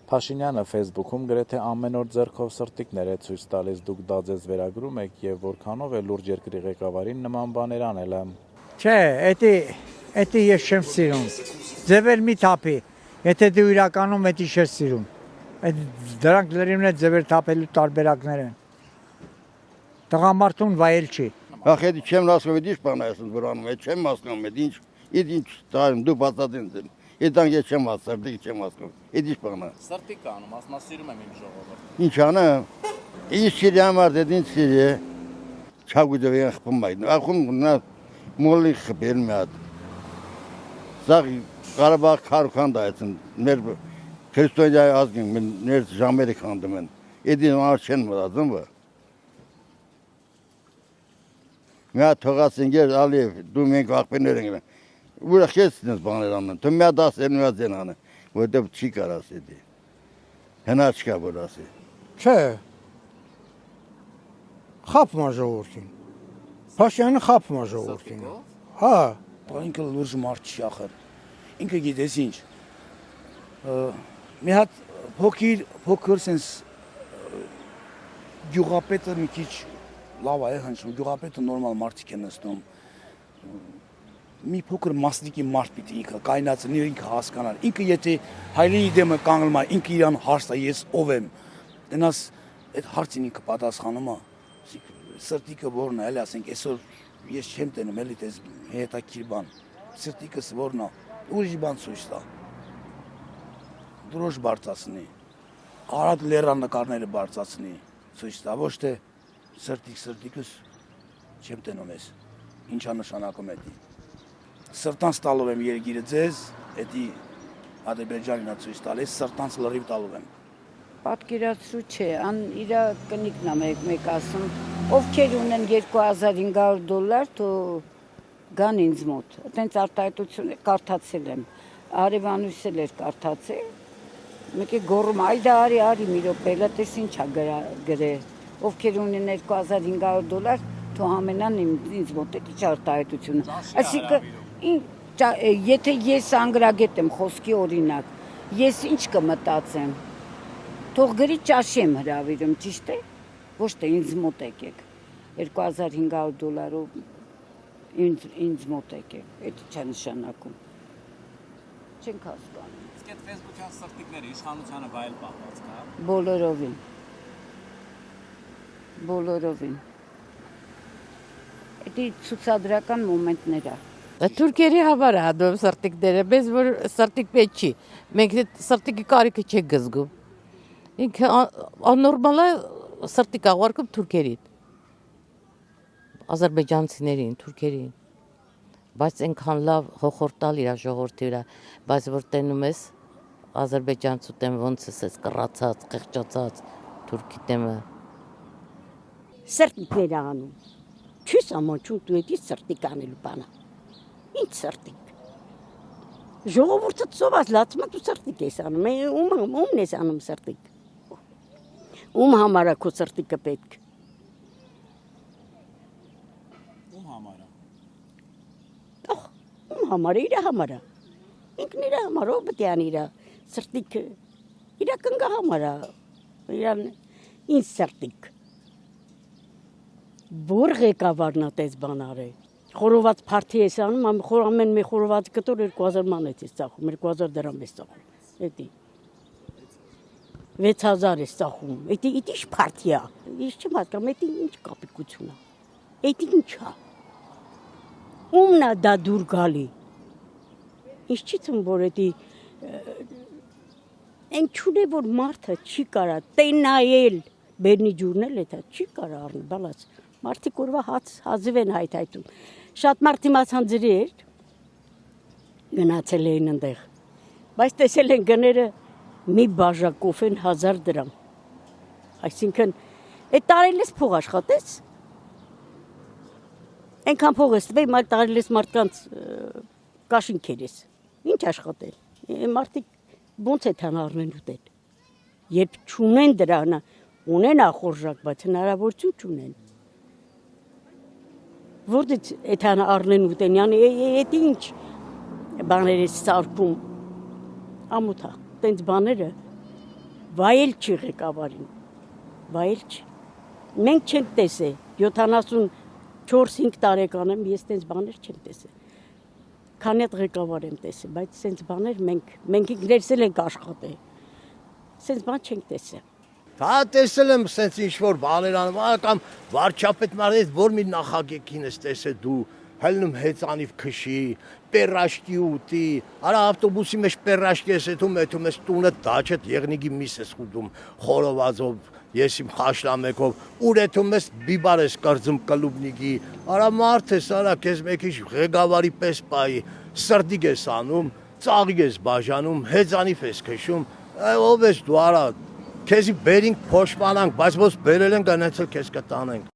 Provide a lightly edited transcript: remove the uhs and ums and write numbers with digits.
Փաշինյանը Facebook-ում գրեթե ամեն օր ձեռքով սրտիկներ է ցույց տալիս, դուք դա ձեզ վերագրում եք եւ որքանով է լուրջ երկրի ղեկավարին նման բաներ անելը։ Չէ, էդի ես չեմ սիրում։ Ձևեր մի թափի, եթե դու իրականում էդի չես սիրում։ Դրանք լրիվն է ձևեր թափելու տարբերակներ են։ Տղամարդուն վայել չի։ Ախ, էդի չեմ հասկանում, էդ ինչ բան է ասում վրանում, էդ չեմ հասկանում, էդ ինչ տայում դու բացատրին դեմ։ Էդան ես չեմ հասկանում, դիք չեմ հասկանում։ Էդ ինչ բան է։ Սրտիկ անում, ասма սիրում եմ իմ ժողովուրդը։ Ինչ անեմ։ Ինչ սիրի համար դե ինչ սիրի։ Չագուդով են խփում այդ։ Ախում նա մոլի խփել մի հատ։ Սա Ղարաբաղ քարքանդ այցն մեր քրիստոնյա ազգին ներ ժամերը քանդում են։ Էդի համար չեն մտածում բա։ Մի հատ թողածին գեր Ալիև դու մենք աղբերներ ենք։ Ուրախ ես դες բաներ անում։ Դու մի հատ ասել մի հատ ձեն անը, որտեղ չի կարաս էդի։ Հնա չկա որ ասի։ Չէ։ Խափում է ժողովրդին։ Փաշինյանը խափում է ժողովրդին։ Հա, ինքը լուրջ մարդ չի ախր։ Ինքը գիտես ինչ։ Մի հատ փոքր sense գյուղապետը մի քիչ լավ է հնչում, գյուղապետը նորմալ մարդիկ են նստում։ Մի փոքր մասնիկի մարդ պիտի ինքը կայնացնի, ինքը հասկանար։ Ինքը եթե հայլիի դեմը կանգնում է, ինքը իրան հարց է, ես ով եմ։ Դենաս այդ հարցին ինքը պատասխանում է։ Սրտիկը որն է, էլի ասենք, այսօր ես չեմ տենում, էլի դες հետաքրքիր բան։ Սրտիկս որն է, ուրիշ բան ցույց տա։ Դրոշ բարձացնի։ Արադ լերաննկարները բարձացնի, ցույց տա, ոչ թե սրտիկս չեմ տենում ես։ Ինչա նշանակում է դա։ Սրտանց տալով եմ երգիրը ձեզ, էդի Ադրբեջանին ցույց տալիս, սրտանց լրիվ տալով եմ։ Պատկերացրու չէ, իրա կնիկն է մեկ ասում, ովքեր ունեն $2500, թո գան ինձ մոտ։ Այդպես արտահայտություն կարդացել եմ, Արևանույս էլ էր կարդացել։ Մեկը գոռում, այդա արի մի րոպե, լա տես ինչա գրել։ Ովքեր ունեն $2500, թո համենան ինձ մոտ է ինչ արտահայտություն։ Այսինքն եթե ես անգրագետ եմ խոսքի օրինակ, ես ինչ կմտածեմ։ Թող գրի ճաշի եմ հրավիրում, ճիշտ է։ Ոչ թե ինձ մոտ եկեք։ $2500-ով ինձ մոտ եկեք։ Դա չէ նշանակում։ Չենք հասկանում։ Իսկ այդ Facebook-յան սրտիկները իշխանությանը վայել պահված կա։ Բոլորովին։ Դա ցուցադրական մոմենտներ է։ Թուրքերի համար է հանդիպում սրտիկները, մեզ որ սրտիկ պետք չի։ Մենք սրտիկի կարիքը չենք զգում։ Ինքը աննորմալ է սրտիկ աղարկում թուրքերին։ Ադրբեջանցիներին, թուրքերին։ Բայց այնքան լավ հոխորտալ իր ժողովրդի վրա, բայց որ տենում ես ադրբեջանցու դեմ ոնց ես կռացած, խեղճացած թուրքի դեմը։ Սրտիկներ անում։ Չես ամոչում դու էդի սրտիկ անելու բանը։ Ինչ սրտիկ։ Ժողովուրդը ծոված լացում դու սրտիկ ես անում, ումն ես անում սրտիկ։ Ում համար է քո սրտիկը պետք։ Ում համար է։ Ախ, ում համար է, իր համար է։ Ինքն իր համար ով պետք է անի իր սրտիկը։ Իր կնգա համար է։ Իրան ինչ սրտիկ։ Որ ղեկավարն է տես բան արել։ Խորոված փարթի ես անում, ամեն մի խորոված կտոր 2000 մանեթ ես ծախում, 2000 դրամ ես ծախում։ Էդի 6000 ես ծախում։ Էդի ինչ փարթի է։ Ես չեմ հասկանում, էդի ինչ կապիկություն է։ Էդի ինչ է։ Ումն է դա դուր գալի։ Ինչ չի թվում, որ էդի այն չունե որ մարդը չի կարա տենայել, բերնի ջուրնել էդա չի կարա առնել, բալած։ Մարդիկ օրվա հազիվ են հայթայթում։ Շատ մարդ իմացան ձրեր գնացել էին այնտեղ։ Բայց տեսել են գները մի բաժակով են 1000 դրամ։ Այսինքն այդ տարել ես փող աշխատես։ Այնքան փող ես տվել, մալ տարել ես մարդկանց կաշինքեր ես։ Ինչ աշխատել։ Մարդիկ ոնց է թան առնեն ուտել։ Երբ չունեն դրանը, ունեն ախորժակ, բայց հնարավորություն չունեն։ Որտե՞ց էթան առնեն ուտեն, yəni էդ ինչ բաներ է սարքում ամոթա, տենց բաները վայել չի ղեկավարին, վայել չի։ Մենք չենք տեսել, 74-5 տարեկան եմ, ես տենց բաներ չեմ տեսել։ Քանի հատ ղեկավար եմ տեսել, բայց սենց բաներ մենք ինքներս էլ ենք աշխատել։ Սենց բան չենք տեսել։ Հա տեսել եմ սենց ինչ-որ բաներ անում, կամ վարչապետ մարդ որ մի նախագեքին ես տեսել դու, հելնում հեծանիվ քշի, պերաշկի ուտի, արա ավտոբուսի մեջ պերաշկի ես եթում ես տունը դաչետ եղնիգի միս ես խուդում, խորովազով, ես իմ խաշլամեկով, ուր եթում ես բիբար ես կրձում կլուբնիգի, արա մարդ ես, արա կեզ մեկիչ ղեկավարի պես պայի, սրդիգ ես անում, ծաղիգ ես բաժանում, հեծանիվ ես քշում, ով ես դու արա, քեզի բերինք փոշմանանք, բայց ոնց բերել ենք այնց էլ քեզ կտանենք։